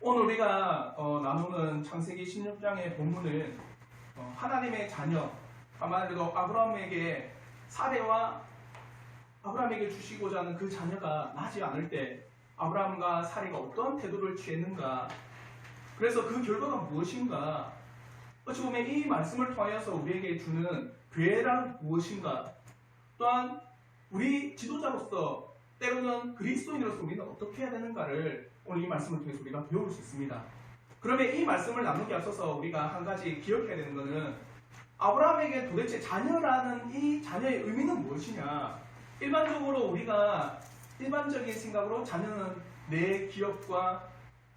오늘 우리가 나누는 창세기 16장의 본문은 하나님의 자녀, 한마디로 아브라함에게 사례와 아브라함에게 주시고자 하는 그 자녀가 나지 않을 때 아브라함과 사례가 어떤 태도를 취했는가, 그래서 그 결과가 무엇인가, 어찌 보면 이 말씀을 통하여서 우리에게 주는 교회란 무엇인가, 또한 우리 지도자로서 때로는 그리스도인으로서 우리는 어떻게 해야 되는가를 오늘 이 말씀을 통해서 우리가 배울 수 있습니다. 그러면 이 말씀을 나누기 앞서서 우리가 한 가지 기억해야 되는 것은 아브라함에게 도대체 자녀라는 이 자녀의 의미는 무엇이냐. 일반적으로 우리가 일반적인 생각으로 자녀는 내 기업과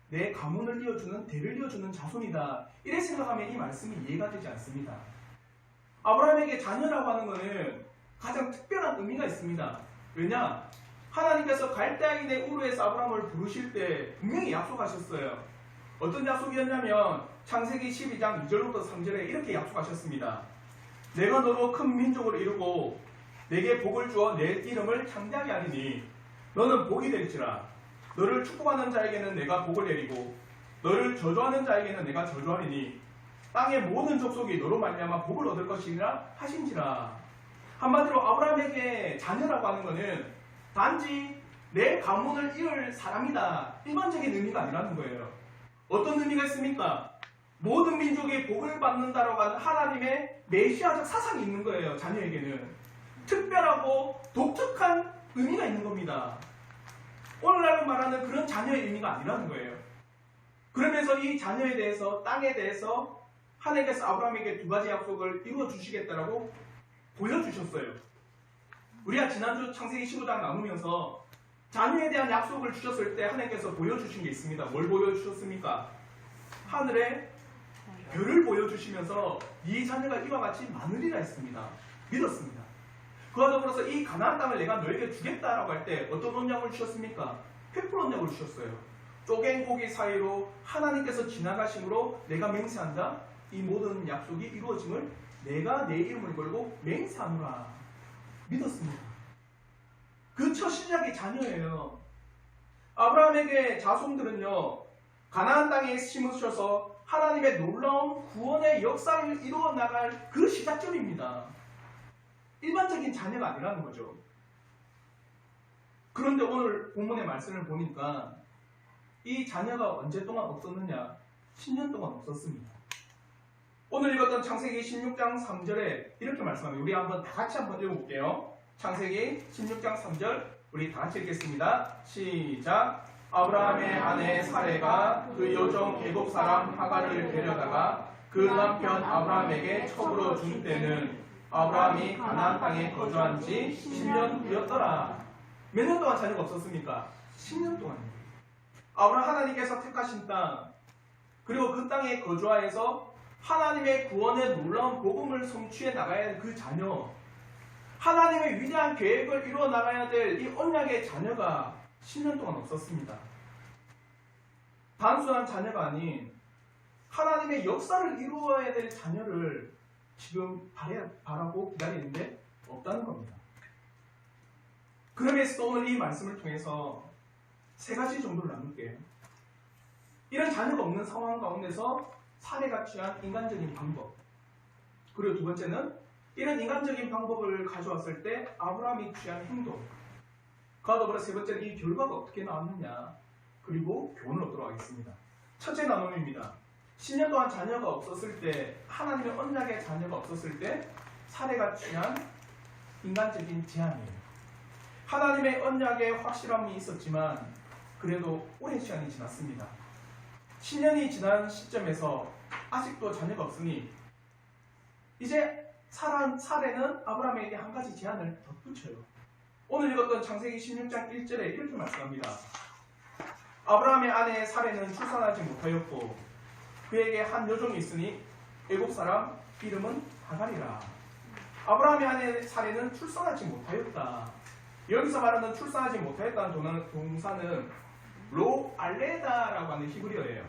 내 가문을 이어주는, 대를 이어주는 자손이다, 이래 생각하면 이 말씀이 이해가 되지 않습니다. 아브라함에게 자녀라고 하는 것은 가장 특별한 의미가 있습니다. 왜냐? 하나님께서 갈대아인의 우르에서 아브라함을 부르실 때 분명히 약속하셨어요. 어떤 약속이었냐면 창세기 12장 2절부터 3절에 이렇게 약속하셨습니다. 내가 너로 큰 민족을 이루고 내게 복을 주어 내 이름을 창대하게 하리니 너는 복이 될지라. 너를 축복하는 자에게는 내가 복을 내리고 너를 저주하는 자에게는 내가 저주하리니 땅의 모든 족속이 너로 말미암아 복을 얻을 것이라 하신지라. 한마디로 아브라함에게 자녀라고 하는 것은 단지 내 가문을 이을 사람이다, 일반적인 의미가 아니라는 거예요. 어떤 의미가 있습니까? 모든 민족이 복을 받는다라고 하는 하나님의 메시아적 사상이 있는 거예요. 자녀에게는 특별하고 독특한 의미가 있는 겁니다. 오늘날 말하는 그런 자녀의 의미가 아니라는 거예요. 그러면서 이 자녀에 대해서, 땅에 대해서 하나님께서 아브라함에게 두 가지 약속을 이루어 주시겠다라고 보여주셨어요. 우리가 지난주 창세기 15장 나누면서 자녀에 대한 약속을 주셨을 때 하나님께서 보여주신 게 있습니다. 뭘 보여주셨습니까? 하늘에 별을 보여주시면서 이 자녀가 이와 같이 많으리라 했습니다. 믿었습니다. 그와 더불어서 이 가나안 땅을 내가 너에게 주겠다라고 할 때 어떤 언약을 주셨습니까? 횃불 언약을 주셨어요. 쪼갠 고기 사이로 하나님께서 지나가심으로 내가 맹세한다. 이 모든 약속이 이루어짐을 내가 내 이름을 걸고 맹세하노라. 믿었습니다. 그 첫 시작이 자녀예요. 아브라함에게 자손들은요, 가나안 땅에 심으셔서 하나님의 놀라운 구원의 역사를 이루어 나갈 그 시작점입니다. 일반적인 자녀가 아니라는 거죠. 그런데 오늘 본문의 말씀을 보니까 이 자녀가 언제 동안 없었느냐? 10년 동안 없었습니다. 오늘 읽었던 창세기 16장 3절에 이렇게 말씀합니다. 우리 다 같이 한번 읽어볼게요. 창세기 16장 3절 우리 다 같이 읽겠습니다. 시작. 아브라함의 아내 사레가 그 여종 애굽 사람 하갈을 데려다가 그 남편 아브라함에게 첩으로 준 때는 아브라함이 가나안 땅에 거주한 지 10년 후였더라. 몇 년 동안 자녀가 없었습니까? 10년 동안입니다. 아브라함 하나님께서 택하신 땅, 그리고 그 땅에 거주하여서 하나님의 구원의 놀라운 복음을 성취해 나가야 할 그 자녀, 하나님의 위대한 계획을 이루어 나가야 될 이 언약의 자녀가 10년 동안 없었습니다. 단순한 자녀가 아닌 하나님의 역사를 이루어야 될 자녀를 지금 바라고 기다리는데 없다는 겁니다. 그러면서 오늘 이 말씀을 통해서 세 가지 정도를 나눌게요. 이런 자녀가 없는 상황 가운데서 사례가 취한 인간적인 방법, 그리고 두 번째는 이런 인간적인 방법을 가져왔을 때 아브라함이 취한 행동, 그와 더불어 세 번째는 이 결과가 어떻게 나왔느냐, 그리고 교훈을 얻도록 하겠습니다. 첫째 나눔입니다. 10년 동안 자녀가 없었을 때, 하나님의 언약의 자녀가 없었을 때 사례가 취한 인간적인 제안이에요. 하나님의 언약에 확실함이 있었지만 그래도 오랜 시간이 지났습니다. 10년이 지난 시점에서 아직도 자녀가 없으니 이제 사례는 아브라함에게 한 가지 제안을 덧붙여요. 오늘 읽었던 창세기 16장 1절에 이렇게 말씀합니다. 아브라함의 아내 사례는 출산하지 못하였고 그에게 한 여종이 있으니 애굽 사람 이름은 하갈이라. 아브라함의 아내 사례는 출산하지 못하였다. 여기서 말하는 출산하지 못하였다는 동사는 로알레다라고 하는 히브리어예요.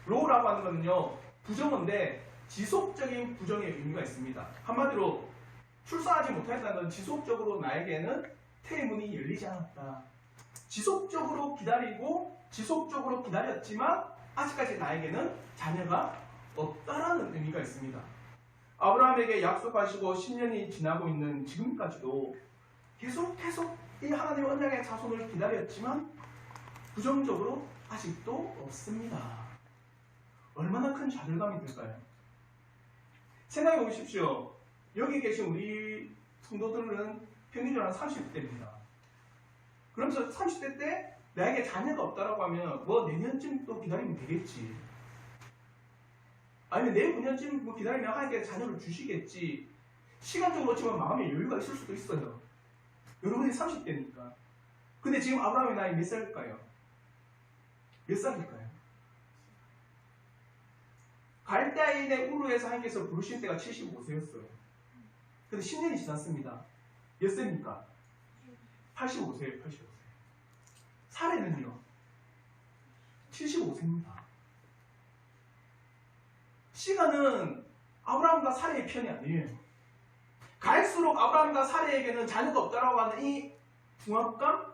로라고 하는 것은요, 부정어인데 지속적인 부정의 의미가 있습니다. 한마디로 출산하지 못하였다는 건 지속적으로 나에게는 태문이 열리지 않았다. 지속적으로 기다렸지만 아직까지 나에게는 자녀가 없다라는 의미가 있습니다. 아브라함에게 약속하시고 10년이 지나고 있는 지금까지도 계속 이 하나님의 언약의 자손을 기다렸지만 부정적으로 아직도 없습니다. 얼마나 큰 좌절감이 들까요? 생각해 보십시오. 여기 계신 우리 성도들은 평균적으로 한 30대입니다. 그러면서 30대 때 나에게 자녀가 없다라고 하면 뭐 내년쯤 또 기다리면 되겠지. 아니면 내후년쯤 뭐 기다리면 하나님께 자녀를 주시겠지. 시간적으로 치면 마음의 여유가 있을 수도 있어요. 여러분이 30대니까. 근데 지금 아브라함의 나이 몇 살일까요? 몇 살일까요? 갈대아인의 우르에서 하나님께서 부르신 때가 75세였어요. 근데 10년이 지났습니다. 몇 세입니까? 85세예요. 85세. 사례는요? 75세입니다. 시간은 아브라함과 사례의 편이 아니에요. 갈수록 아브라함과 사례에게는 자녀가 없다라고 하는 이 중압감,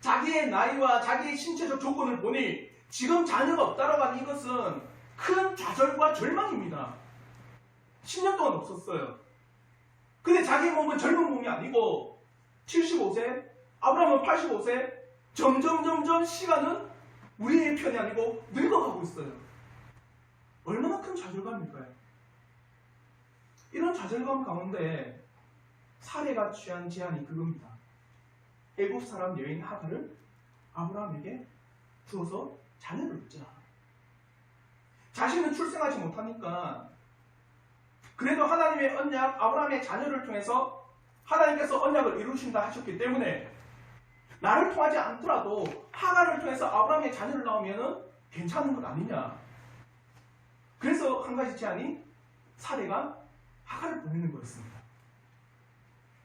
자기의 나이와 자기의 신체적 조건을 보니 지금 자녀가 없다라고 하는 이것은 큰 좌절과 절망입니다. 10년 동안 없었어요. 근데 자기 몸은 젊은 몸이 아니고 75세, 아브라함은 85세, 점점 시간은 우리의 편이 아니고 늙어가고 있어요. 얼마나 큰 좌절감일까요? 이런 좌절감 가운데 사례가 취한 제안이 그겁니다. 애굽 사람 여인 하갈을 아브라함에게 주어서 자녀를 얻자. 자신은 출생하지 못하니까 그래도 하나님의 언약, 아브라함의 자녀를 통해서 하나님께서 언약을 이루신다 하셨기 때문에 나를 통하지 않더라도 하갈을 통해서 아브라함의 자녀를 낳으면 괜찮은 것 아니냐. 그래서 한 가지 제안이 사례가 하갈을 보내는 거였습니다.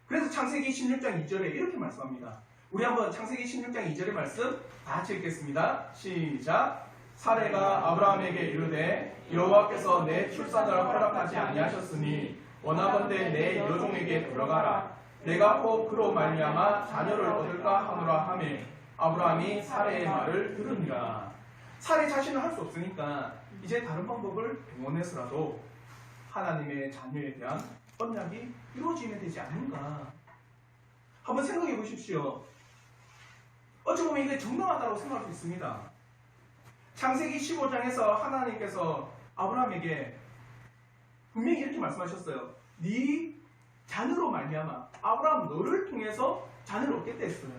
그래서 창세기 16장 2절에 이렇게 말씀합니다. 우리 한번 창세기 16장 2절의 말씀 다 같이 읽겠습니다. 시작. 사례가 아브라함에게 이르되 여호와께서 내 출산을 허락하지 아니하셨으니 원하건대 내 여종에게 들어가라. 내가 혹 그로 말미암아 자녀를 얻을까 하노라 하매 아브라함이 사례의 말을 들으니라. 사례 자신은 할 수 없으니까 이제 다른 방법을 동원해서라도 하나님의 자녀에 대한 언약이 이루어지면 되지 않는가. 한번 생각해 보십시오. 어찌 보면 이게 정당하다고 생각할 수 있습니다. 창세기 15장에서 하나님께서 아브라함에게 분명히 이렇게 말씀하셨어요. 네 자녀로 말미암아 아브라함 너를 통해서 자녀를 얻겠다 했어요.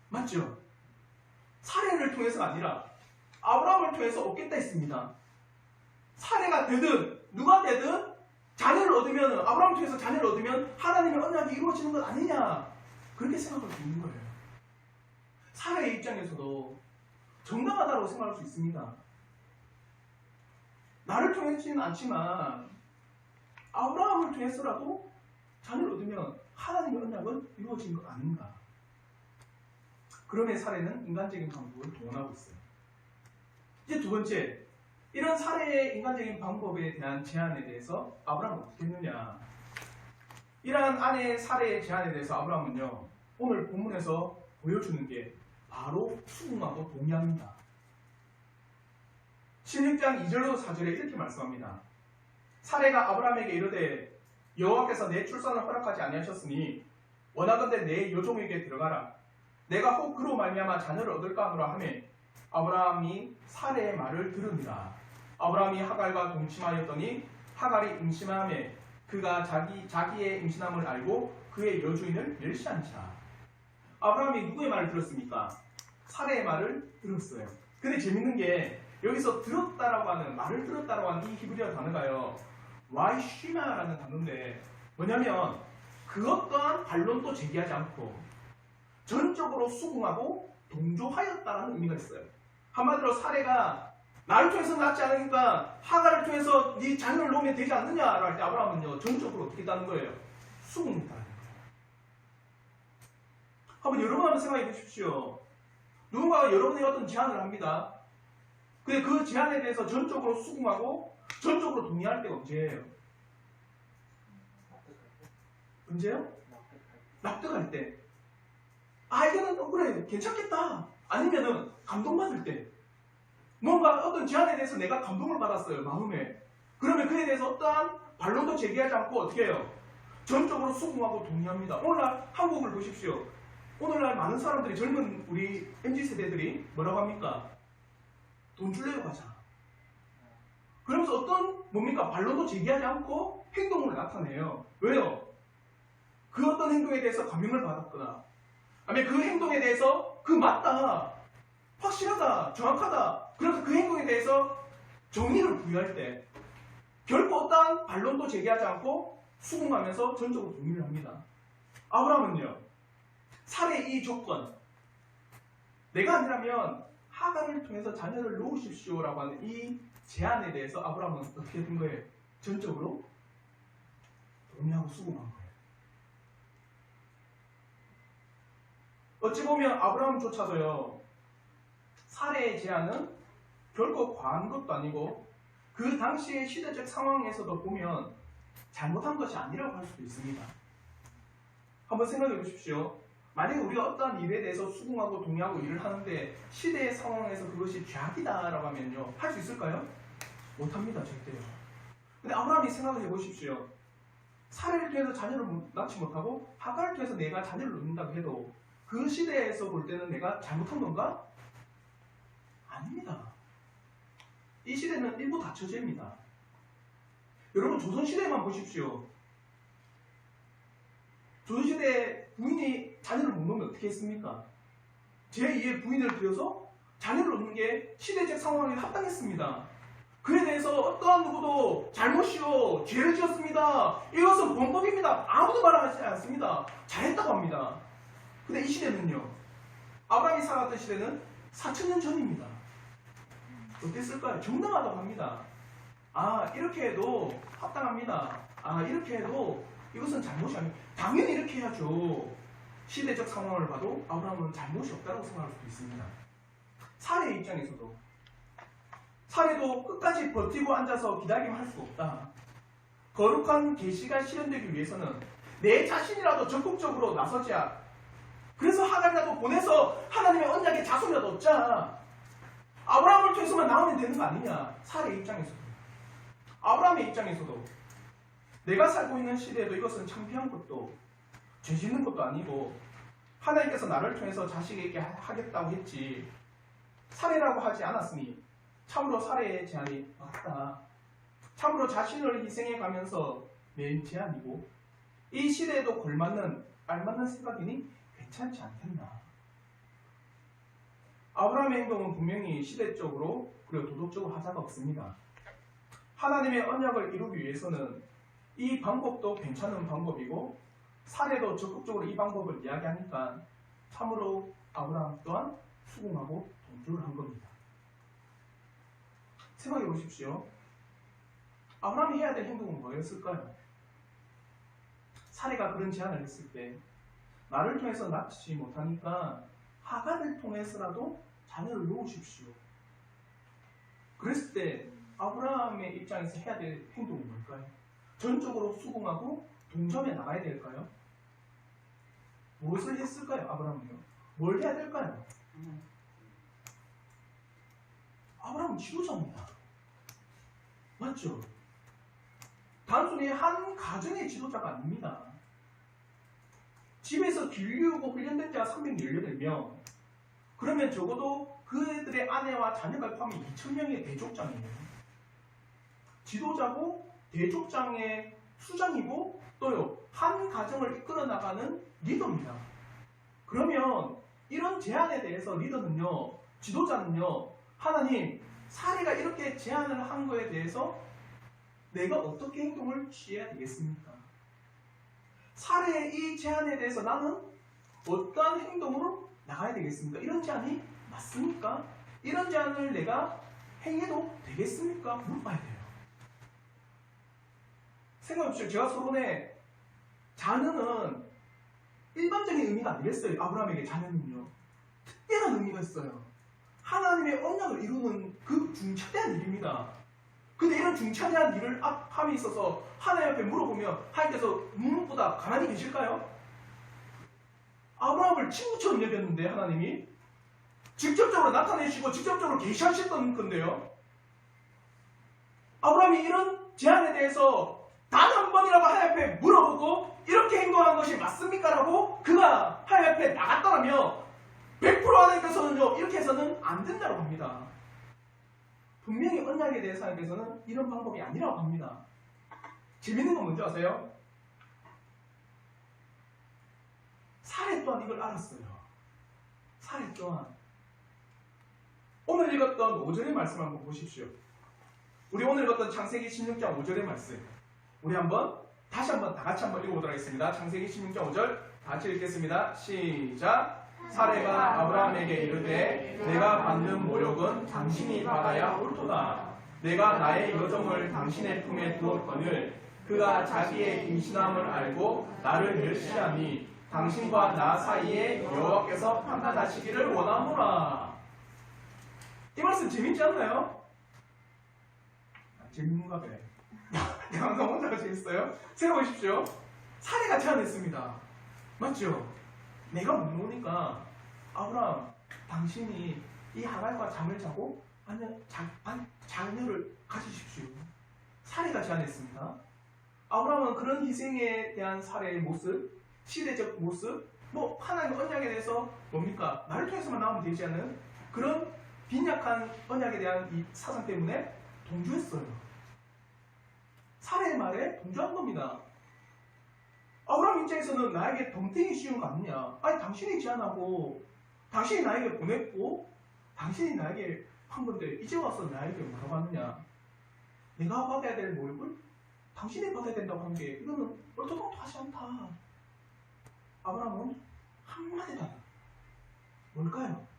맞죠? 사례를 통해서가 아니라 아브라함을 통해서 얻겠다 했습니다. 사례가 되든 누가 되든 자녀를 얻으면 아브라함을 통해서 자녀를 얻으면 하나님의 언약이 이루어지는 것 아니냐, 그렇게 생각할 수 있는 거예요. 사례의 입장에서도 정당하다고 생각할 수 있습니다. 나를 통해서는 않지만 아브라함을 통해서라도 자녀를 얻으면 하나님의 언약은 이루어진 것 아닌가. 그럼에 사례는 인간적인 방법을 동원하고 있어요. 이제 두 번째, 이런 사례의 인간적인 방법에 대한 제안에 대해서 아브라함은 어떻게 했느냐. 이러한 아내의 사례의 제안에 대해서 아브라함은요, 오늘 본문에서 보여주는 게 바로 수긍하고 동의합니다. 16장 2절로 4절에 이렇게 말씀합니다. 사례가 아브라함에게 이르되 여호와께서 내 출산을 허락하지 아니하셨으니 원하건대 내 여종에게 들어가라. 내가 혹 그로 말미암아 자녀를 얻을까 하노라 하매 아브라함이 사례의 말을 들으니라. 아브라함이 하갈과 동침하였더니 하갈이 임신하매 그가 자기의 임신함을 알고 그의 여주인을 멸시한지라. 아브라함이 누구의 말을 들었습니까? 사례의 말을 들었어요. 근데 재밌는 게 여기서 들었다라고 하는, 말을 들었다라고 하는 이 히브리어 단어가요, 와이쉬마라는 단어인데 뭐냐면 그 어떠한 반론도 제기하지 않고 전적으로 수긍하고 동조하였다라는 의미가 있어요. 한마디로 사례가 나를 통해서 낳지 않으니까 하갈을 통해서 네 자녀를 놓으면 되지 않느냐라고 할 때 아브라함은요, 전적으로 어떻게 했다는 거예요? 수긍했다는 거예요. 한번 여러분 한번 생각해 보십시오. 누군가가 여러분에게 어떤 제안을 합니다. 근데 그 제안에 대해서 전적으로 수긍하고 전적으로 동의할 때가 언제예요? 언제요? 납득할 때. 아, 이거는 그래 괜찮겠다. 아니면은 감동받을 때. 뭔가 어떤 제안에 대해서 내가 감동을 받았어요. 마음에. 그러면 그에 대해서 어떠한 반론도 제기하지 않고 어떻게 해요? 전적으로 수긍하고 동의합니다. 오늘날 한국을 보십시오. 오늘날 많은 사람들이 젊은 우리 MZ세대들이 뭐라고 합니까? 돈 줄래요 가자. 그러면서 어떤 뭡니까? 반론도 제기하지 않고 행동을 나타내요. 왜요? 그 어떤 행동에 대해서 감명을 받았거나 아니면 그 행동에 대해서 그 맞다, 확실하다, 정확하다. 그래서 그 행동에 대해서 정의를 부여할 때 결코 어떠한 반론도 제기하지 않고 수긍하면서 전적으로 동의를 합니다. 아브라함은요, 살의 이 조건, 내가 아니라면 하갈을 통해서 자녀를 놓으십시오라고 하는 이 제안에 대해서 아브라함은 어떻게 된 거예요? 전적으로 동의하고 수긍한 거예요. 어찌 보면 아브라함조차도요, 사례의 제안은 결코 과한 것도 아니고 그 당시의 시대적 상황에서도 보면 잘못한 것이 아니라고 할 수도 있습니다. 한번 생각해 보십시오. 만약에 우리가 어떠한 일에 대해서 수긍하고 동의하고 일을 하는데 시대의 상황에서 그것이 죄악이다라고 하면요, 할 수 있을까요? 못합니다, 절대요. 근데 아브라함이 생각해 보십시오. 사례를 통해서 자녀를 낳지 못하고 하갈을 통해서 내가 자녀를 낳는다고 해도 그 시대에서 볼 때는 내가 잘못한 건가? 아닙니다. 이 시대는 일부 다처제입니다. 여러분 조선시대만 보십시오. 조선시대 부인이 자녀를 못 놓으면 어떻게 했습니까? 제2의 부인을 들여서 자녀를 놓는 게 시대적 상황에 합당했습니다. 그에 대해서 어떠한 누구도 잘못이요, 죄를 지었습니다, 이것은 범법입니다, 아무도 말하지 않습니다. 잘했다고 합니다. 근데 이 시대는요, 아브라함이 살았던 시대는 4,000년 전입니다. 어땠을까요? 정당하다고 합니다. 아, 이렇게 해도 합당합니다. 아, 이렇게 해도 이것은 잘못이 아니에요. 당연히 이렇게 해야죠. 시대적 상황을 봐도 아브라함은 잘못이 없다고 생각할 수도 있습니다. 사례의 입장에서도 사례도 끝까지 버티고 앉아서 기다리기만 할 수 없다. 거룩한 계시가 실현되기 위해서는 내 자신이라도 적극적으로 나서자. 그래서 하갈이라도 보내서 하나님의 언약의 자손이라도 얻자. 아브라함을 통해서만 나오면 되는 거 아니냐. 사례의 입장에서도, 아브라함의 입장에서도 내가 살고 있는 시대에도 이것은 창피한 것도 죄 짓는 것도 아니고 하나님께서 나를 통해서 자식에게 하겠다고 했지 살해라고 하지 않았으니 참으로 살해의 제안이 맞다. 참으로 자신을 희생해 가면서 낸 제안이고 이 시대에도 걸맞는 알맞는 생각이니 괜찮지 않겠나. 아브라함의 행동은 분명히 시대적으로 그리고 도덕적으로 하자가 없습니다. 하나님의 언약을 이루기 위해서는 이 방법도 괜찮은 방법이고 사례도 적극적으로 이 방법을 이야기하니까 참으로 아브라함 또한 수긍하고 동조를 한 겁니다. 생각해 보십시오. 아브라함이 해야 될 행동은 뭐였을까요? 사례가 그런 제안을 했을 때 나를 통해서 낳지 못하니까 하갈을 통해서라도 자녀를 놓으십시오. 그랬을 때 아브라함의 입장에서 해야 될 행동은 뭘까요? 전적으로 수긍하고 동점에 나가야 될까요? 무엇을 했을까요? 아브라함은요? 뭘 해야 될까요? 아브라함은 지도자입니다. 맞죠? 단순히 한 가정의 지도자가 아닙니다. 집에서 기르고 훈련된 자가 318명, 그러면 적어도 그들의 아내와 자녀가 포함해 2,000명의 대족장이에요. 지도자고 대족장의 수장이고 또요 한 가정을 이끌어 나가는 리더입니다. 그러면 이런 제안에 대해서 리더는요, 지도자는요, 하나님 사례가 이렇게 제안을 한 거에 대해서 내가 어떻게 행동을 취해야 되겠습니까? 사례의 이 제안에 대해서 나는 어떠한 행동으로 나가야 되겠습니까? 이런 제안이 맞습니까? 이런 제안을 내가 행해도 되겠습니까? 물어봐야 돼요. 생각해보십시오. 제가 서론에 자녀는 일반적인 의미가 아니겠어요. 아브라함에게 자녀는요, 특별한 의미가 있어요. 하나님의 언약을 이루는 그 중차대한 일입니다. 근데 이런 중차대한 일을 함에 있어서 하나님 앞에 물어보면 하나님께서 무엇보다 가만히 계실까요? 아브라함을 친구처럼 여겼는데 하나님이 직접적으로 나타내시고 직접적으로 계시하셨던 건데요. 아브라함이 이런 제안에 대해서 단 한 번이라도 하나님 앞에 물어보고 이렇게 행동한 것이 맞습니까? 라고 그가 하나님 앞에 나갔더라면 100% 하나님께서는요, 이렇게 해서는 안 된다고 합니다. 분명히 언약에 대해서 하나님께서는 이런 방법이 아니라고 합니다. 재밌는 건 뭔지 아세요? 사례 또한 이걸 알았어요. 사례 또한. 오늘 읽었던 5절의 말씀 한번 보십시오. 우리 오늘 읽었던 창세기 16장 5절의 말씀. 우리 다시 한번 다 같이 한번 읽어보도록 하겠습니다. 창세기 16장 5절 같이 읽겠습니다. 시작. 사례가 아브라함에게 이르되 내가 받는 모욕은 당신이 받아야 옳도다. 내가 나의 여종을 당신의 품에 두었거늘 그가 자기의 임신함을 알고 나를 멸시하니 당신과 나 사이에 여호와께서 판단하시기를 원하노라. 이 말씀 재밌지 않나요? 재밌는가 봐요. 항상 혼자가 재밌어요? 생각해보십시오. 사례가 제안했습니다. 맞죠? 내가 못 노니까 아브라함 당신이 이 하갈과 잠을 자고 자녀를 가지십시오. 사례가 제안했습니다. 아브라함은 그런 희생에 대한 사례의 모습, 시대적 모습, 하나님의 언약에 대해서 뭡니까? 나를 통해서만 나오면 되지 않는 그런 빈약한 언약에 대한 이 사상 때문에 동조했어요. 사례의 말에 동조한 겁니다. 아브라함 입장에서는 나에게 덤탱이 씌운 거 아니냐? 아니 당신이 제안하고 당신이 나에게 보냈고 당신이 나에게 한 건데 이제 와서 나에게 뭐라고 하느냐? 내가 받아야 될 모욕을 당신이 받아야 된다고 한 게 이거는 얼토당토하지 않다. 아브라함은 한마디도 안 해요. 뭘까요?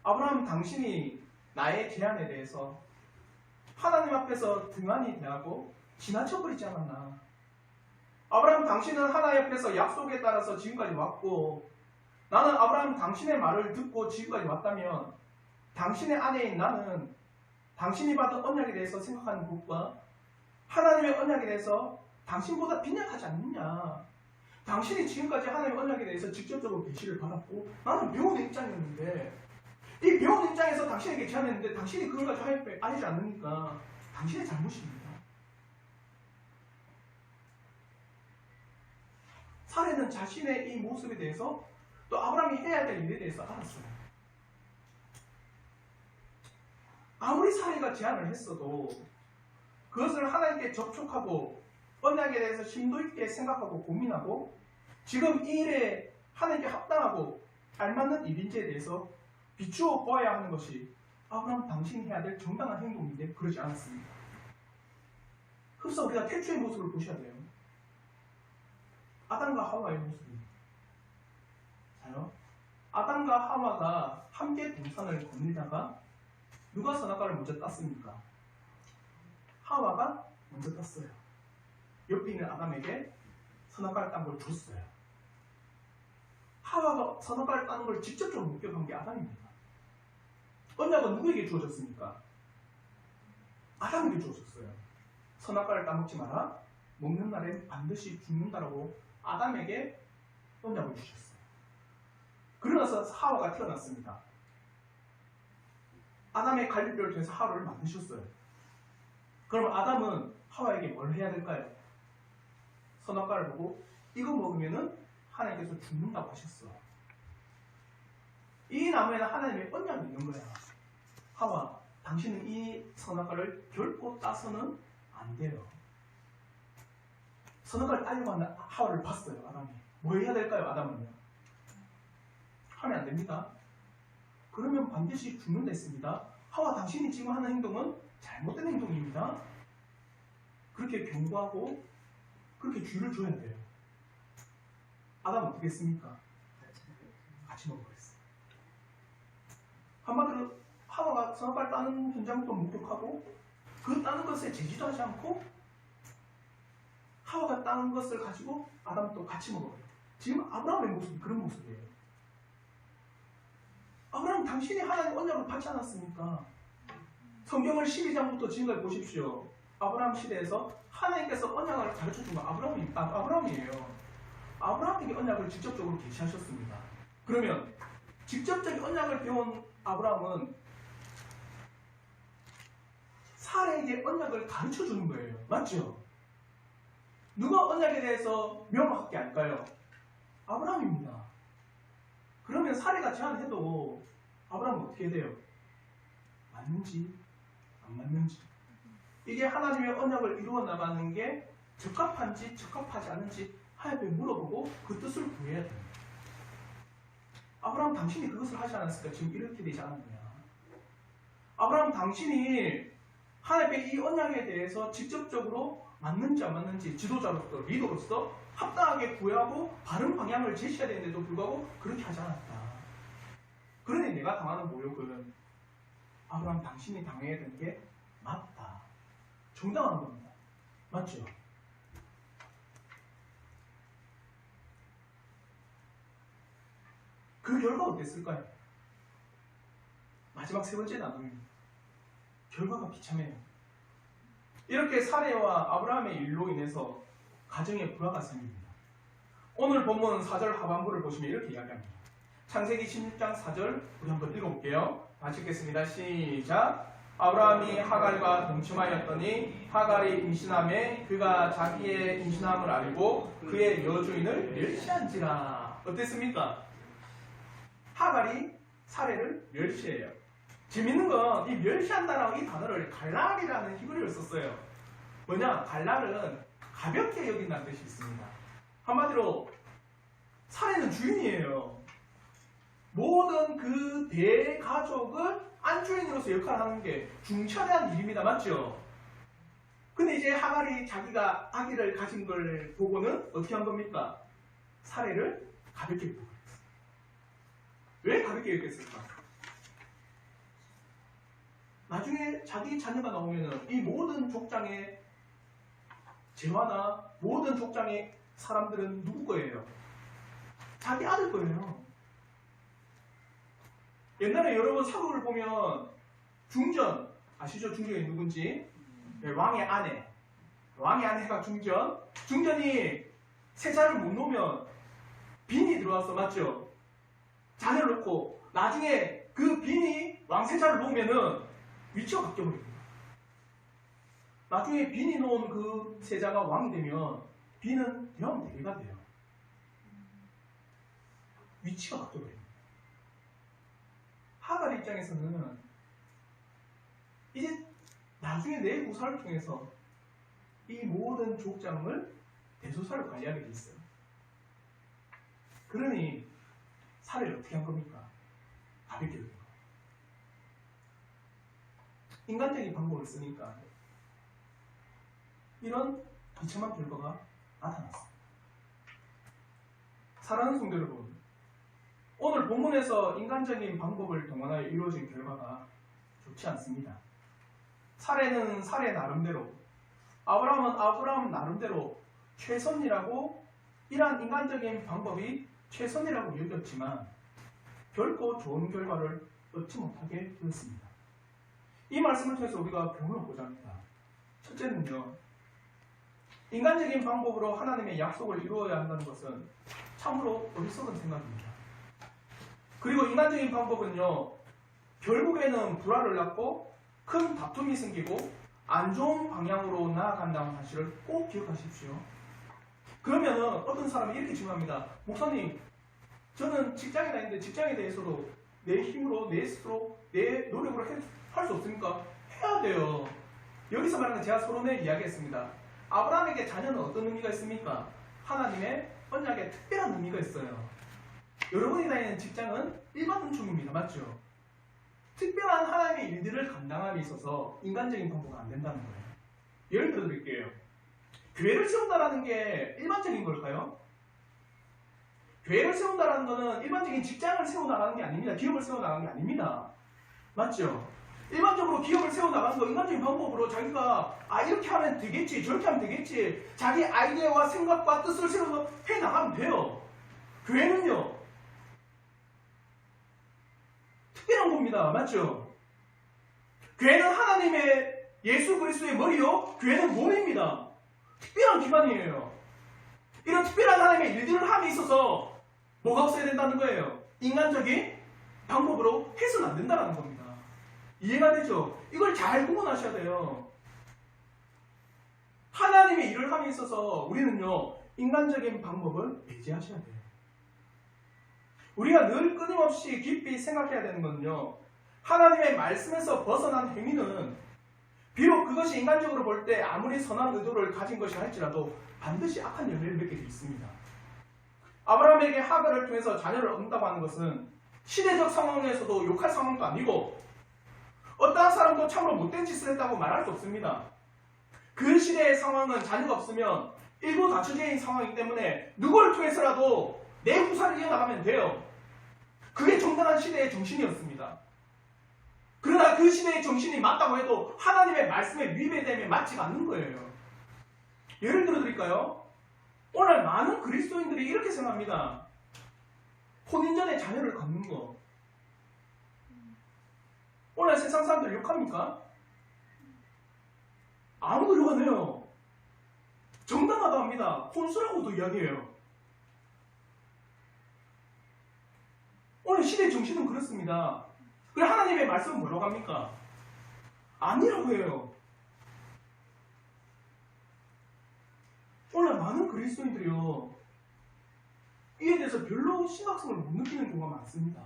아브라함 당신이 나의 제안에 대해서 하나님 앞에서 등한히 대하고 지나쳐버리지 않았나. 아브라함 당신은 하나님 앞에서 약속에 따라서 지금까지 왔고 나는 아브라함 당신의 말을 듣고 지금까지 왔다면 당신의 아내인 나는 당신이 받은 언약에 대해서 생각하는 것과 하나님의 언약에 대해서 당신보다 빈약하지 않느냐. 당신이 지금까지 하나님의 언약에 대해서 직접적으로 계시를 받았고 나는 배우는 입장이었는데 이 배우는 입장에서 당신에게 제안했는데 당신이 그걸 가지고 알지 않으니까 당신의 잘못입니다. 사례는 자신의 이 모습에 대해서 또 아브라함이 해야 될 일에 대해서 알았어요. 아무리 사례가 제안을 했어도 그것을 하나님께 접촉하고 언약에 대해서 심도 있게 생각하고 고민하고 지금 이 일에 하나님께 합당하고 알맞는 일인지에 대해서 비추어 보아야 하는 것이 아브라함 당신이 해야 될 정당한 행동인데 그러지 않았습니다. 흡사 우리가 태초의 모습을 보셔야 돼요. 아담과 하와의 모습입니다. 자요. 아담과 하와가 함께 동산을 거닐다가 누가 선악과를 먼저 땄습니까? 하와가 먼저 땄어요. 옆에 있는 아담에게 선악과를 딴 걸 줬어요. 하와가 선악과를 따는 걸 직접적으로 목격한 게 아담입니다. 언약은 누구에게 주어졌습니까? 아담에게 주어졌어요. 선악과를 따먹지 마라. 먹는 날엔 반드시 죽는다라고 아담에게 언약을 주셨어요. 그러나서 하와가 태어났습니다. 아담의 갈비뼈를 통해서 하와를 만드셨어요. 그럼 아담은 하와에게 뭘 해야 될까요? 선악과를 보고 이거 먹으면은 하나님께서 죽는다고 하셨어. 이 나무에는 하나님의 언약이 있는 거야. 하와, 당신은 이 선악과를 결코 따서는 안 돼요. 선악과를 따려고 하는 하와를 봤어요. 아담이. 뭐 해야 될까요? 아담은요. 하면 안 됩니다. 그러면 반드시 죽는다 했습니다. 하와, 당신이 지금 하는 행동은 잘못된 행동입니다. 그렇게 경고하고 그렇게 주의를 줘야 돼요. 아담은 어떻게 했습니까? 같이 먹어버렸어요. 한마디로 하와가 선악과를 따는 현장도 목격하고 그 따는 것에 제지도 하지 않고 하와가 따는 것을 가지고 아담도 같이 먹어버려요. 지금 아브라함의 모습이 그런 모습이에요. 아브라함 당신이 하나님 언약을 받지 않았습니까? 성경을 12장부터 지금까지 보십시오. 아브라함 시대에서 하나님께서 언약을 가르쳐준 건 아브라함이에요. 아브라함에게 언약을 직접적으로 계시하셨습니다. 그러면 직접적인 언약을 배운 아브라함은 사라에게 언약을 가르쳐 주는 거예요. 맞죠? 누가 언약에 대해서 명확하게 알까요? 아브라함입니다. 그러면 사라가 제안해도 아브라함은 어떻게 돼요? 맞는지 안 맞는지, 이게 하나님의 언약을 이루어 나가는 게 적합한지 적합하지 않은지 하나님께 물어보고 그 뜻을 구해야 됩니다. 아브라함, 당신이 그것을 하지 않았을까? 지금 이렇게 되지 않았느냐? 아브라함, 당신이 하나님의 이 언약에 대해서 직접적으로 맞는지 안 맞는지 지도자로서, 리더로서 합당하게 구애하고 바른 방향을 제시해야 되는데도 불구하고 그렇게 하지 않았다. 그러니 내가 당하는 모욕은 아브라함, 당신이 당해야 되는 게 맞다, 정당한 겁니다. 맞죠? 그 결과가 어땠을까요? 마지막 세 번째 나눔입니다. 결과가 비참해요. 이렇게 사레와 아브라함의 일로 인해서 가정에 불화가 생깁니다. 오늘 본문 4절 하반부를 보시면 이렇게 이야기합니다. 창세기 16장 4절 우리 한번 읽어볼게요. 다시 읽겠습니다. 시작. 아브라함이 하갈과 동침하였더니 하갈이 임신함에 그가 자기의 임신함을 알고 그의 여주인을 멸시한지라. 어땠습니까? 하갈이 사레를 멸시해요. 재밌는 건 이 멸시한다라는 이 단어를 갈랄이라는 히브리어를 썼어요. 뭐냐? 갈랄은 가볍게 여긴다는 뜻이 있습니다. 한마디로 사레는 주인이에요. 모든 그 대가족을 안주인으로서 역할을 하는 게 중차대한 일입니다. 맞죠? 근데 이제 하갈이 자기가 아기를 가진 걸 보고는 어떻게 한 겁니까? 사레를 가볍게 보고 있어요. 왜 가볍게 여겼을까? 나중에 자기 자녀가 나오면은 이 모든 족장의 재화나 모든 족장의 사람들은 누구 거예요? 자기 아들 거예요. 옛날에 여러분 사극을 보면 중전, 아시죠? 중전이 누군지? 네, 왕의 아내가 중전이 세자를 못 놓으면 빈이 들어와서, 맞죠? 자녀를 놓고 나중에 그 빈이 왕세자를 놓으면은 위치가 바뀌어버립니다. 나중에 빈이 놓은 그 세자가 왕이 되면 빈은 대왕 대리가 돼요. 위치가 바뀌어버립니다. 하갈 입장에서는 이제 나중에 내 후사를 통해서 이 모든 족장을 대소사를 관리하게 돼 있어요. 그러니 사례를 어떻게 한 겁니까? 가볍게 여긴 거예요. 인간적인 방법을 쓰니까 이런 비참한 결과가 나타났습니다. 사랑하는 성도 여러분, 오늘 본문에서 인간적인 방법을 동원하여 이루어진 결과가 좋지 않습니다. 사레는 사레 나름대로, 아브라함은 아브라함 나름대로 최선이라고, 이러한 인간적인 방법이 최선이라고 여겼지만 결코 좋은 결과를 얻지 못하게 되었습니다. 이 말씀을 통해서 우리가 교훈을 얻고자 합니다. 첫째는요, 인간적인 방법으로 하나님의 약속을 이루어야 한다는 것은 참으로 어리석은 생각입니다. 그리고 인간적인 방법은요, 결국에는 불화를 낳고 큰 다툼이 생기고 안 좋은 방향으로 나아간다는 사실을 꼭 기억하십시오. 그러면은 어떤 사람이 이렇게 질문합니다. 목사님, 저는 직장에 다니는데 직장에 대해서도 내 힘으로, 내 스스로, 내 노력으로 할 수 없습니까? 해야 돼요. 여기서 말하는 제가 서론에 이야기했습니다. 아브라함에게 자녀는 어떤 의미가 있습니까? 하나님의 언약에 특별한 의미가 있어요. 여러분이 다니는 직장은 일반 은총입니다. 맞죠? 특별한 하나님의 일들을 감당함에 있어서 인간적인 방법은 안 된다는 거예요. 예를 들어 드릴게요. 교회를 세운다라는 게 일반적인 걸까요? 교회를 세운다라는 거는 일반적인 직장을 세워나가는 게 아닙니다. 기업을 세워나가는 게 아닙니다. 맞죠? 일반적으로 기업을 세워나가는 거 인간적인 방법으로 자기가 이렇게 하면 되겠지, 저렇게 하면 되겠지, 자기 아이디어와 생각과 뜻을 세워서 해나가면 돼요. 교회는요, 특별한 겁니다. 맞죠? 교회는 하나님의 예수 그리스도의 머리요, 교회는 몸입니다. 특별한 기관이에요. 이런 특별한 하나님의 일들을 함에 있어서 뭐가 없어야 된다는 거예요? 인간적인 방법으로 해서는 안 된다는 겁니다. 이해가 되죠? 이걸 잘 구분하셔야 돼요. 하나님의 일을 함에 있어서 우리는요, 인간적인 방법을 배제하셔야 돼요. 우리가 늘 끊임없이 깊이 생각해야 되는 건요, 하나님의 말씀에서 벗어난 행위는 비록 그것이 인간적으로 볼 때 아무리 선한 의도를 가진 것이 할지라도 반드시 악한 열매를 맺게 되어 있습니다. 아브라함에게 하갈을 통해서 자녀를 얻는다고 하는 것은 시대적 상황에서도 욕할 상황도 아니고 어떠한 사람도 참으로 못된 짓을 했다고 말할 수 없습니다. 그 시대의 상황은 자녀가 없으면 일부 다처제인 상황이기 때문에 누구를 통해서라도 내 후사를 이어나가면 돼요. 그게 정당한 시대의 정신이었습니다. 그러나 그 시대의 정신이 맞다고 해도 하나님의 말씀에 위배되면 맞지가 않는 거예요. 예를 들어 드릴까요? 오늘 많은 그리스도인들이 이렇게 생각합니다. 혼인 전에 자녀를 갖는 거. 오늘 세상 사람들 욕합니까? 아무도 욕 안 해요. 정당하다 합니다. 혼수라고도 이야기해요. 오늘 시대의 정신은 그렇습니다. 그래 하나님의 말씀은 뭐라고 합니까? 아니라고 해요. 오늘 많은 그리스도인들이요, 이에 대해서 별로 심각성을 못 느끼는 경우가 많습니다.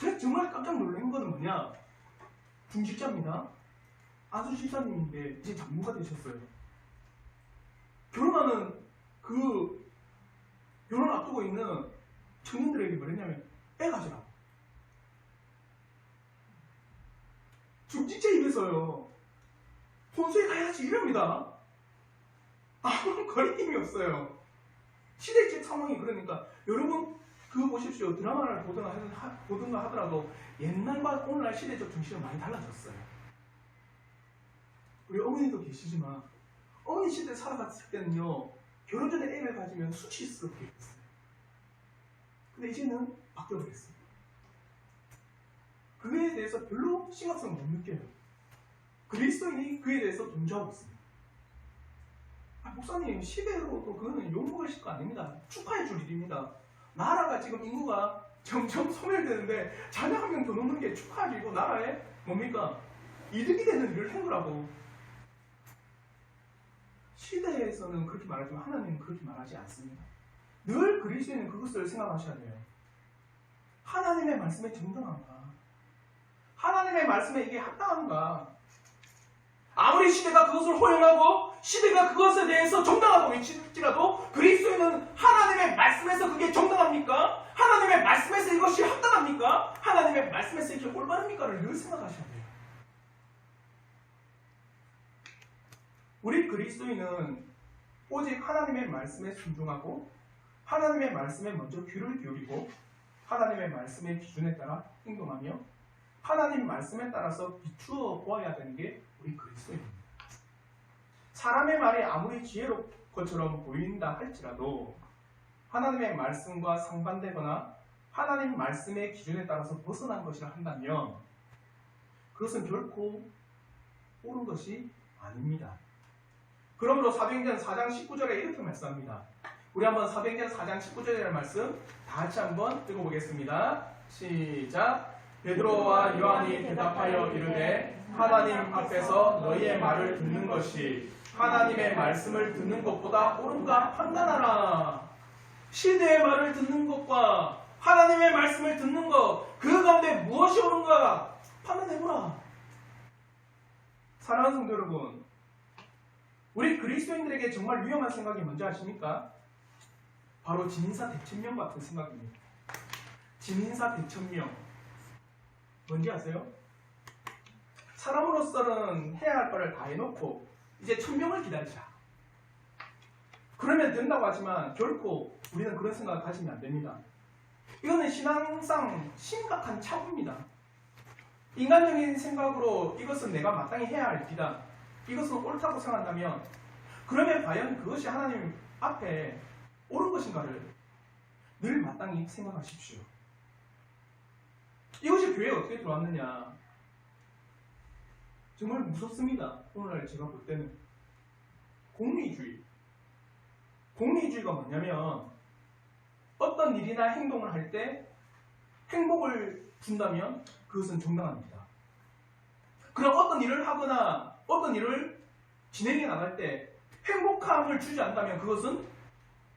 제가 정말 깜짝 놀란 거는 뭐냐? 중직자입니다. 아주 집사님인데 이제 장모가 되셨어요. 결혼하는 그 결혼 앞두고 있는 청년들에게 뭐랬냐면 애 가지라. 중직자 입에서요, 혼수에 가야지 이럽니다. 아무런 거리낌이 없어요. 시대적 상황이 그러니까 여러분 그거 보십시오. 드라마를 보든가 하더라도 옛날과 오늘날 시대적 정신은 많이 달라졌어요. 우리 어머니도 계시지만 어머니 시대에 살아갔을 때는요, 결혼 전에 애를 가지면 수치스럽게 했어요. 근데 이제는 바뀌어버렸어요. 그에 대해서 별로 심각성을 못 느껴요. 그리스도인이 그에 대해서 동조하고 있습니다. 목사님, 시대로도 그거는 욕먹으실 거 아닙니다. 축하해 줄 일입니다. 나라가 지금 인구가 점점 소멸되는데 자녀 한 명 더 놓는 게 축하할 일이고 나라에 뭡니까? 이득이 되는 일을 한 거라고. 시대에서는 그렇게 말하지만 하나님은 그렇게 말하지 않습니다. 늘 그리스도인은 그것을 생각하셔야 돼요. 하나님의 말씀에 정당한가? 하나님의 말씀에 이게 합당한가? 아무리 시대가 그것을 허용하고 시대가 그것에 대해서 정당하다고 외칠지라도 그리스도인은 하나님의 말씀에서 그게 정당합니까? 하나님의 말씀에서 이것이 합당합니까? 하나님의 말씀에서 이게 올바릅니까를 늘 생각하셔야 돼요. 우리 그리스도인은 오직 하나님의 말씀에 순종하고 하나님의 말씀에 먼저 귀를 기울이고 하나님의 말씀의 기준에 따라 행동하며 하나님 말씀에 따라서 비추어 보아야 되는 게 우리 그리스도인입니다. 사람의 말이 아무리 지혜로운 것처럼 보인다 할지라도 하나님의 말씀과 상반되거나 하나님 말씀의 기준에 따라서 벗어난 것이라 한다면 그것은 결코 옳은 것이 아닙니다. 그러므로 사도행전 4장 19절에 이렇게 말씀합니다. 우리 한번 사도행전 4장 19절이라는 말씀 다 같이 한번 읽어보겠습니다. 시작. 베드로와 요한이 대답하여 이르되 하나님 앞에서 너희의 말을 듣는 것이 하나님의 말씀을 듣는 것보다 옳은가 판단하라. 시대의 말을 듣는 것과 하나님의 말씀을 듣는 것, 그 가운데 무엇이 옳은가 판단해보라. 사랑하는 성도 여러분, 우리 그리스도인들에게 정말 위험한 생각이 뭔지 아십니까? 바로 진인사 대천명 같은 생각입니다. 진인사 대천명 뭔지 아세요? 사람으로서는 해야 할 거를 다 해놓고 이제 천명을 기다리자. 그러면 된다고 하지만 결코 우리는 그런 생각을 가지면 안 됩니다. 이거는 신앙상 심각한 착오입니다. 인간적인 생각으로 이것은 내가 마땅히 해야 할 길이다, 이것은 옳다고 생각한다면 그러면 과연 그것이 하나님 앞에 옳은 것인가를 늘 마땅히 생각하십시오. 이것이 교회에 어떻게 들어왔느냐, 정말 무섭습니다. 오늘날 제가 볼 때는 공리주의가 뭐냐면 어떤 일이나 행동을 할 때 행복을 준다면 그것은 정당합니다. 그럼 어떤 일을 하거나 어떤 일을 진행해 나갈 때 행복함을 주지 않다면 그것은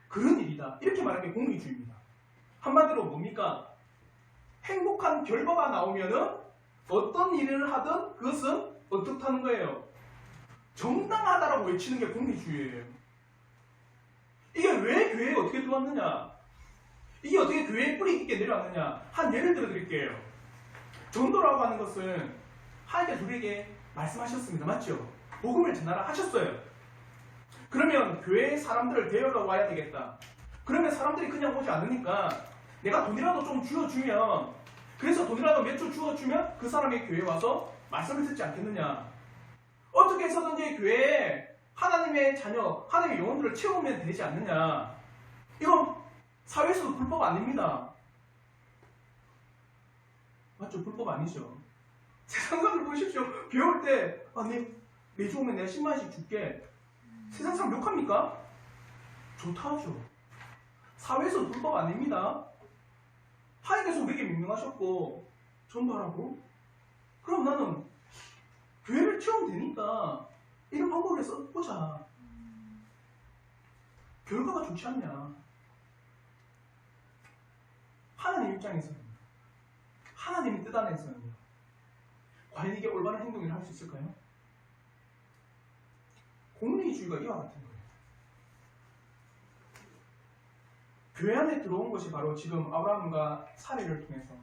그런 일이다. 이렇게 말하는 게 공리주의입니다. 한마디로 뭡니까? 행복한 결과가 나오면은 어떤 일을 하든 그것은 어떻다는 거예요? 정당하다라고 외치는 게 공리주의예요. 이게 왜 교회에 어떻게 들어왔느냐? 이게 어떻게 교회에 뿌리 깊게 내려왔느냐? 한 예를 들어 드릴게요. 전도라고 하는 것은 하나님께서 우리에게 말씀하셨습니다. 맞죠? 복음을 전하라 하셨어요. 그러면 교회에 사람들을 데려러 와야 되겠다. 그러면 사람들이 그냥 오지 않으니까 내가 돈이라도 좀 주어주면, 그래서 돈이라도 몇 주 주어주면 그 사람이 교회에 와서 말씀을 듣지 않겠느냐. 어떻게 해서든지 교회에 하나님의 자녀, 하나님의 영혼들을 채우면 되지 않느냐. 이건 사회에서도 불법 아닙니다. 맞죠? 불법 아니죠. 세상 사람들 보십시오. 배울 때 매주 오면 내가 10만원씩 줄게. 세상 사람 욕합니까? 좋다 하죠. 사회에서도 불법 아닙니다. 하나님께서 우리에게 명령하셨고 전도하라고? 그럼 나는 교회를 채우면 되니까 이런 방법을 써보자. 결과가 좋지 않냐. 하나님 입장에서는, 하나님의 뜻 안에서는요, 과연 이게 올바른 행동을 할 수 있을까요? 공리주의가 이와 같은 거예요. 교회 안에 들어온 것이 바로 지금 아브라함과 사례를 통해서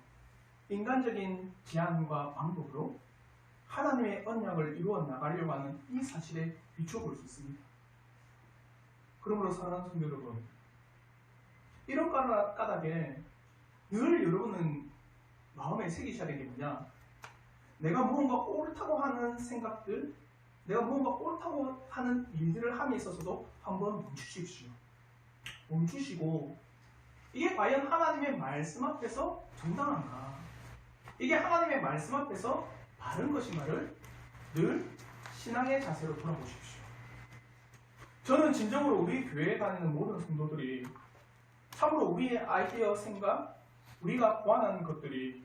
인간적인 제안과 방법으로 하나님의 언약을 이루어 나가려고 하는 이 사실에 비추어 볼 수 있습니다. 그러므로 사랑하는 성도 여러분, 이런 까닭에 늘 여러분은 마음에 새기셔야 되는 게 뭐냐? 내가 무언가 옳다고 하는 생각들, 내가 무언가 옳다고 하는 일들을 함에 있어서도 한번 멈추십시오. 멈추시고 이게 과연 하나님의 말씀 앞에서 정당한가? 이게 하나님의 말씀 앞에서 바른 것인가를 늘 신앙의 자세로 돌아보십시오. 저는 진정으로 우리 교회에 다니는 모든 성도들이 참으로 우리의 아이디어, 생각, 우리가 고안하는 것들이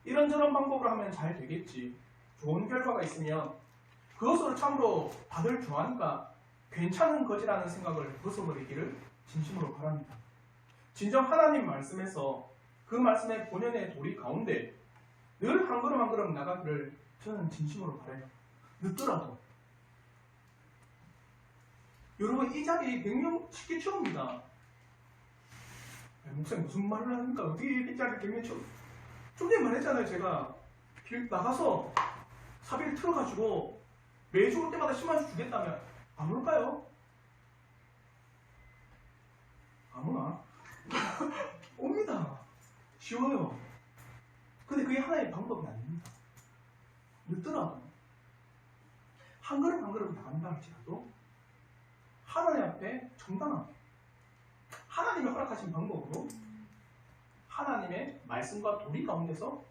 이런저런 방법으로 하면 잘 되겠지, 좋은 결과가 있으면 그것으로 참으로 다들 좋아하니까 괜찮은 것이라는 생각을 벗어버리기를 진심으로 바랍니다. 진정 하나님 말씀에서 그 말씀의 본연의 도리 가운데 늘 한 걸음 한 걸음 나가기를 저는 진심으로 바라요. 늦더라도. 여러분, 이 자리 100명 쉽게 채웁니다. 목사님 무슨 말을 하니까 어떻게 이 자리 100명 채워? 좀 전에 말했잖아요. 제가 길 나가서 사비를 틀어가지고 매주 올 때마다 10만원씩 주겠다면 안 올까요? 아무나 옵니다. 쉬워요. 근데 그게 하나의 방법이 아닙니다. 늦더라도 한 걸음 한 걸음 나간다 할지라도 하나님 앞에 정당하게 하나님이 허락하신 방법으로 하나님의 말씀과 도리 가운데서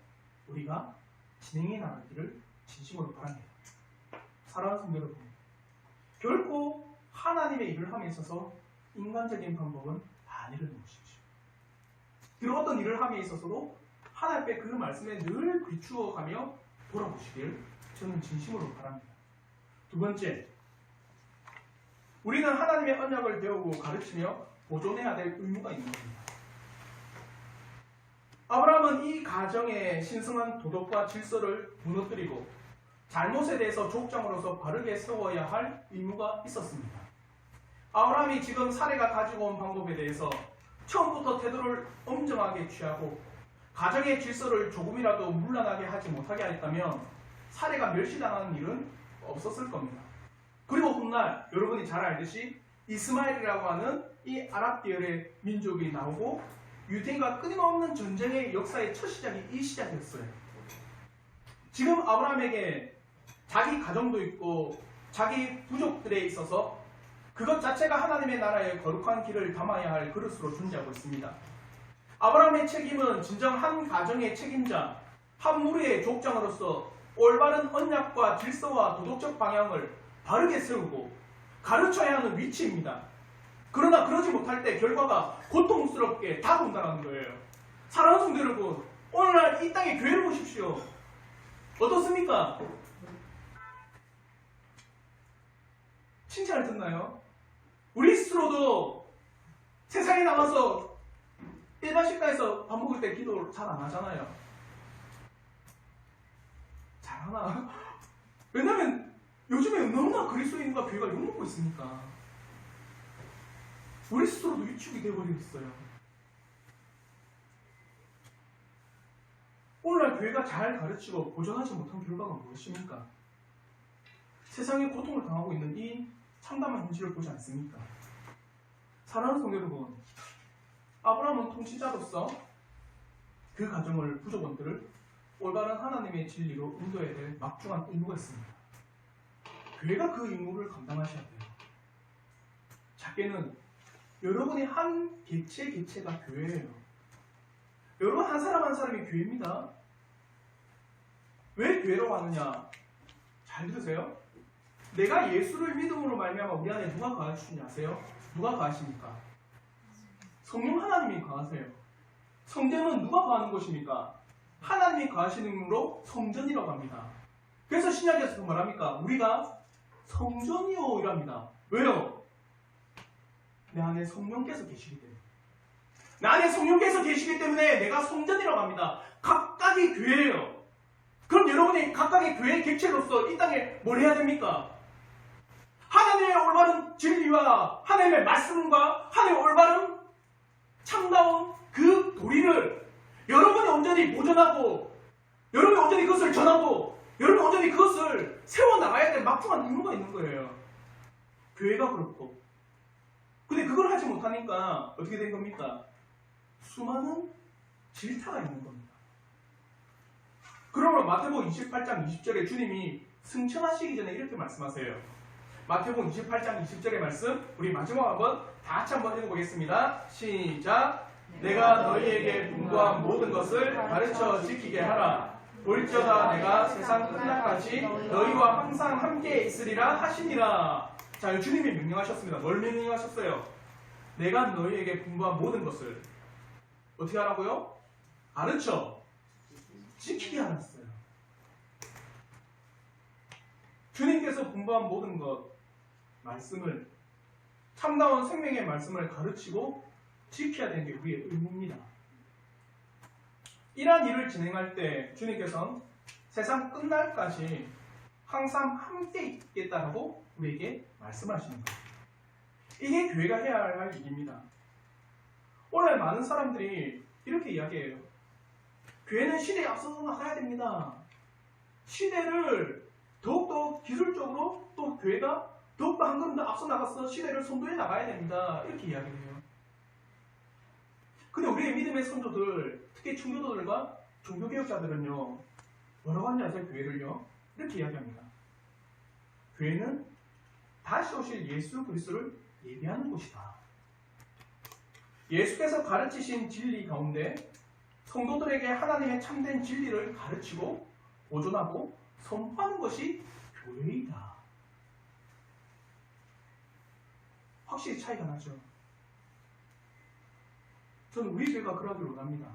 우리가 진행해 나가기를 진심으로 바랍니다. 사랑하는 성도 여러분, 결코 하나님의 일을 함에 있어서 인간적인 방법은 다 내려놓으십시오. 그리고 어떤 일을 함에 있어서도 하나님 앞에 그 말씀에 늘 비추어가며 돌아보시길 저는 진심으로 바랍니다. 두 번째, 우리는 하나님의 언약을 배우고 가르치며 보존해야 될 의무가 있는 겁니다. 아브라함은 이 가정의 신성한 도덕과 질서를 무너뜨리고 잘못에 대해서 족장으로서 바르게 세워야 할 의무가 있었습니다. 아브라함이 지금 사례가 가지고 온 방법에 대해서 처음부터 태도를 엄정하게 취하고 가정의 질서를 조금이라도 문란하게 하지 못하게 했다면 사례가 멸시당하는 일은 없었을 겁니다. 그리고 훗날 여러분이 잘 알듯이 이스마엘이라고 하는 이 아랍 계열의 민족이 나오고 유대인과 끊임없는 전쟁의 역사의 첫 시작이 이 시작이었어요. 지금 아브라함에게 자기 가정도 있고 자기 부족들에 있어서 그것 자체가 하나님의 나라의 거룩한 길을 담아야 할 그릇으로 존재하고 있습니다. 아브라함의 책임은 진정 한 가정의 책임자, 한 무리의 족장으로서 올바른 언약과 질서와 도덕적 방향을 바르게 세우고 가르쳐야 하는 위치입니다. 그러나 그러지 못할 때 결과가 고통스럽게 다가온다는 거예요. 사랑하는 성도 여러분, 오늘날 이 땅의 교회를 보십시오. 어떻습니까? 칭찬을 듣나요? 우리 스스로도 세상에 나가서 일반 식당에서 밥 먹을 때 기도 잘 안 하잖아요. 잘하나? 왜냐면 요즘에 너무나 그리스도인과 교회가 욕먹고 있으니까. 우리 스스로도 위축이 되어버리고 있어요. 오늘날 교회가 잘 가르치고 보존하지 못한 결과가 무엇입니까? 세상에 고통을 당하고 있는 이 참담한 현실을 보지 않습니까? 사랑하는 성도 여러분, 아브라함은 통치자로서 그 가정을, 부족원들을 올바른 하나님의 진리로 인도해야 될 막중한 의무가 있습니다. 교회가 그 임무를 감당하셔야 돼요. 작게는 여러분의 한 개체가 교회예요. 여러분 한 사람 한 사람이 교회입니다. 왜 교회라고 하느냐? 잘 들으세요. 내가 예수를 믿음으로 말미암아 우리 안에 누가 거하시는지 아세요? 누가 거하십니까? 성령 하나님이 거하세요. 성전은 누가 거하는 곳입니까? 하나님이 거하시는 이름으로 성전이라고 합니다. 그래서 신약에서 말합니까? 우리가 성전이요 이랍니다. 왜요? 내 안에 성령께서 계시기 때문에. 내 안에 성령께서 계시기 때문에 내가 성전이라고 합니다. 각각이 교회예요. 그럼 여러분이 각각의 교회의 객체로서 이 땅에 뭘 해야 됩니까? 하나님의 올바른 진리와 하나님의 말씀과 하나님의 올바른 참다운 그 도리를 여러분이 온전히 보존하고 여러분이 온전히 그것을 전하고 여러분이 온전히 그것을 세워나가야 될 막중한 의무가 있는 거예요. 교회가 그렇고. 근데 그걸 하지 못하니까 어떻게 된 겁니까? 수많은 질타가 있는 겁니다. 그러므로 마태복음 28장 20절에 주님이 승천하시기 전에 이렇게 말씀하세요. 마태복음 28장 20절의 말씀 우리 마지막 한번 다 같이 한번 읽어보겠습니다. 시작. 내가 너희에게 분부한 모든 것을 가르쳐 지키게 하라. 볼지어다 내가 세상 끝날까지 너희와 항상 함께 있으리라 하시니라. 자, 주님이 명령하셨습니다. 뭘 명령하셨어요? 내가 너희에게 분부한 모든 것을 어떻게 하라고요? 가르쳐 지키게 하셨어요. 주님께서 분부한 모든 것 말씀을 참다운 생명의 말씀을 가르치고 지켜야 되는 게 우리의 의무입니다. 이러한 일을 진행할 때 주님께서는 세상 끝날까지 항상 함께 있겠다라고 우리에게 말씀하시는 거예요. 이게 교회가 해야 할 일입니다. 오늘 많은 사람들이 이렇게 이야기해요. 교회는 시대에 앞서서 나가야 됩니다. 시대를 더욱더 기술적으로 또 교회가 더욱더 한 걸음 더 앞서 나가서 시대를 선도해 나가야 됩니다. 이렇게 이야기를 해요. 근데 우리의 믿음의 선조들, 특히 충교도들과 종교개혁자들은요, 뭐라고 하냐 하세요? 교회를요? 이렇게 이야기합니다. 교회는 다시 오실 예수 그리스도를 예비하는 곳이다. 예수께서 가르치신 진리 가운데 성도들에게 하나님의 참된 진리를 가르치고 보존하고 선포하는 것이 교회이다. 확실히 차이가 나죠. 저는 우리 교회가 그러길 원합니다.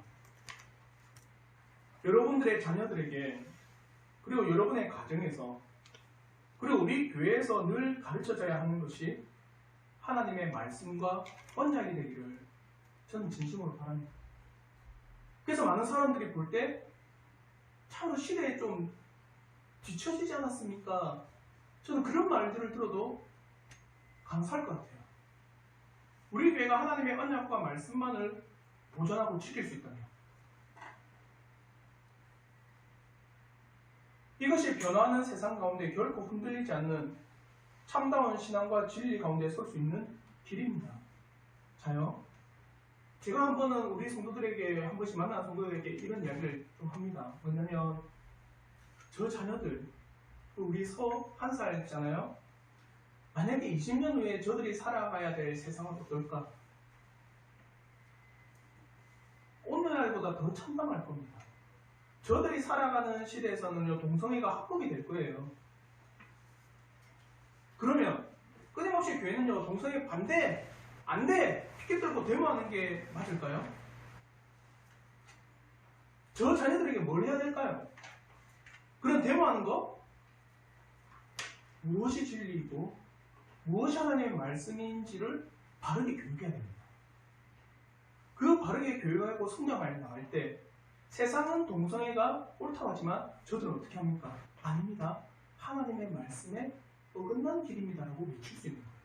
여러분들의 자녀들에게 그리고 여러분의 가정에서 그리고 우리 교회에서 늘 가르쳐져야 하는 것이 하나님의 말씀과 언약이 되기를 저는 진심으로 바랍니다. 그래서 많은 사람들이 볼 때 참으로 시대에 좀 뒤처지지 않았습니까? 저는 그런 말들을 들어도 감사할 것 같아요. 우리 교회가 하나님의 언약과 말씀만을 보존하고 지킬 수 있다면 이것이 변화하는 세상 가운데 결코 흔들리지 않는 참다운 신앙과 진리 가운데 설 수 있는 길입니다. 자요, 제가 한 번은 우리 성도들에게 한 번씩 만난 성도들에게 이런 이야기를 좀 합니다. 뭐냐면 저 자녀들, 우리 서 한 살이잖아요. 만약에 20년 후에 저들이 살아가야 될 세상은 어떨까? 오늘날보다 더 참담할 겁니다. 저들이 살아가는 시대에서는요, 동성애가 합법이 될 거예요. 그러면 끊임없이 교회는요, 동성애 반대, 안 돼! 피켓 들고 데모하는 게 맞을까요? 저 자녀들에게 뭘 해야 될까요? 그런 대모하는 거? 무엇이 진리이고 무엇이 하나님의 말씀인지를 바르게 교육해야 됩니다. 그 바르게 교육하고 성장하여 나갈 때 세상은 동성애가 옳다고 하지만 저들은 어떻게 합니까? 아닙니다. 하나님의 말씀에 어긋난 길입니다라고 외칠 수 있는 거예요.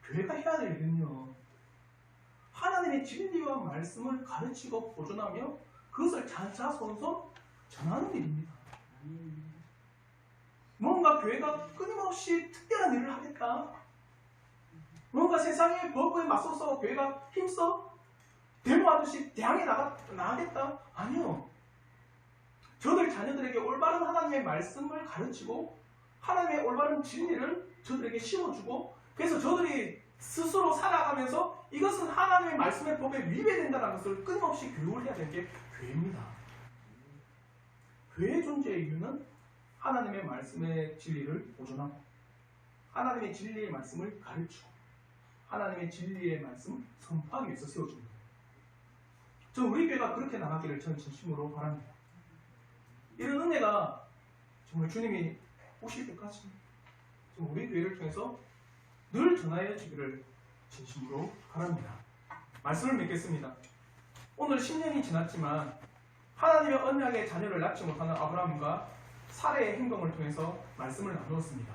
교회가 해야 될 일은요, 하나님의 진리와 말씀을 가르치고 보존하며 그것을 자자손손 전하는 일입니다. 뭔가 교회가 끊임없이 특별한 일을 하겠다, 뭔가 세상의 법에 맞서서 교회가 힘써 데모하듯이 대항해 나가겠다? 아니요. 저들 자녀들에게 올바른 하나님의 말씀을 가르치고 하나님의 올바른 진리를 저들에게 심어주고, 그래서 저들이 스스로 살아가면서 이것은 하나님의 말씀의 법에 위배된다는 것을 끊임없이 교육을 해야 되는 게 교회입니다. 교회의 존재의 이유는 하나님의 말씀의 진리를 보존하고 하나님의 진리의 말씀을 가르치고 하나님의 진리의 말씀 선포하기 위해서 세워집니다. 저는 우리 교회가 그렇게 나가기를 저는 진심으로 바랍니다. 이런 은혜가 정말 주님이 오실 때까지 우리 교회를 통해서 늘 전하여 주기를 진심으로 바랍니다. 말씀을 맺겠습니다. 오늘 10년이 지났지만 하나님의 언약의 자녀를 낳지 못하는 아브라함과 사례의 행동을 통해서 말씀을 나누었습니다.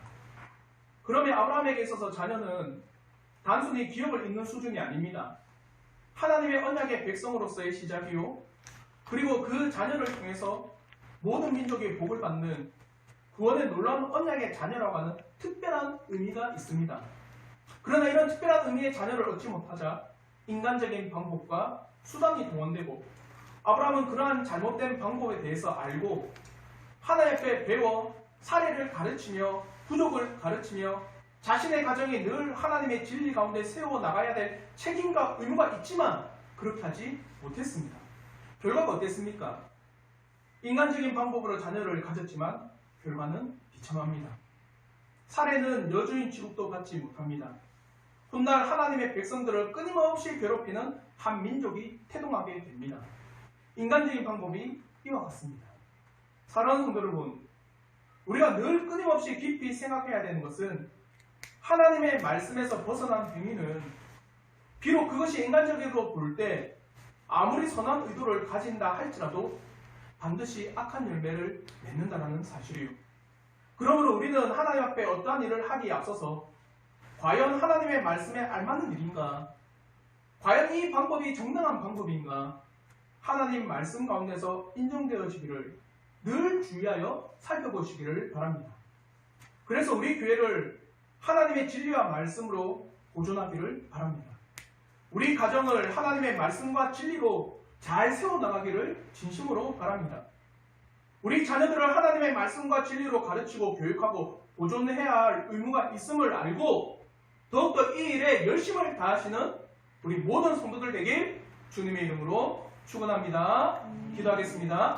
그러면 아브라함에게 있어서 자녀는 단순히 기업을 잇는 수준이 아닙니다. 하나님의 언약의 백성으로서의 시작이요, 그리고 그 자녀를 통해서 모든 민족의 복을 받는 구원의 놀라운 언약의 자녀라고 하는 특별한 의미가 있습니다. 그러나 이런 특별한 의미의 자녀를 얻지 못하자 인간적인 방법과 수단이 동원되고, 아브라함은 그러한 잘못된 방법에 대해서 알고 하나님 앞에 배워 사례를 가르치며 부족을 가르치며 자신의 가정이 늘 하나님의 진리 가운데 세워나가야 될 책임과 의무가 있지만 그렇게 하지 못했습니다. 결과가 어땠습니까? 인간적인 방법으로 자녀를 가졌지만 결과는 비참합니다. 사례는 여주인 취급도 받지 못합니다. 훗날 하나님의 백성들을 끊임없이 괴롭히는 한 민족이 태동하게 됩니다. 인간적인 방법이 이와 같습니다. 사랑하는 성도 여러분, 우리가 늘 끊임없이 깊이 생각해야 되는 것은 하나님의 말씀에서 벗어난 행위는 비록 그것이 인간적으로 볼 때 아무리 선한 의도를 가진다 할지라도 반드시 악한 열매를 맺는다는 사실이요. 그러므로 우리는 하나님 앞에 어떠한 일을 하기에 앞서서 과연 하나님의 말씀에 알맞는 일인가? 과연 이 방법이 정당한 방법인가? 하나님 말씀 가운데서 인정되어지기를 늘 주의하여 살펴보시기를 바랍니다. 그래서 우리 교회를 하나님의 진리와 말씀으로 보존하기를 바랍니다. 우리 가정을 하나님의 말씀과 진리로 잘 세워나가기를 진심으로 바랍니다. 우리 자녀들을 하나님의 말씀과 진리로 가르치고 교육하고 보존해야 할 의무가 있음을 알고 더욱더 이 일에 열심을 다하시는 우리 모든 성도들 되길 주님의 이름으로 축원합니다. 기도하겠습니다.